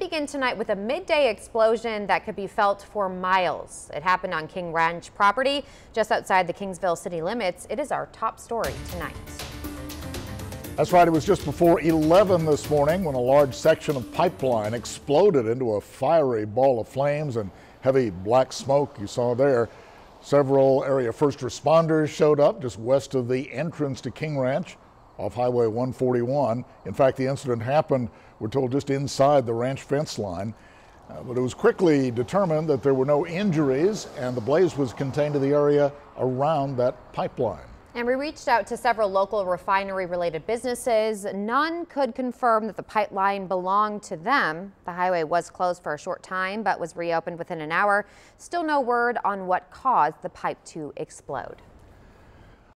Begin tonight with a midday explosion that could be felt for miles. It happened on King Ranch property just outside the Kingsville city limits. It is our top story tonight. That's right. It was just before 11 this morning when a large section of pipeline exploded into a fiery ball of flames and heavy black smoke you saw there. Several area first responders showed up just west of the entrance to King Ranch off Highway 141. In fact, the incident happened, we're told, just inside the ranch fence line. But it was quickly determined that there were no injuries and the blaze was contained to the area around that pipeline. And we reached out to several local refinery-related businesses. None could confirm that the pipeline belonged to them. The highway was closed for a short time, but was reopened within an hour. Still no word on what caused the pipe to explode.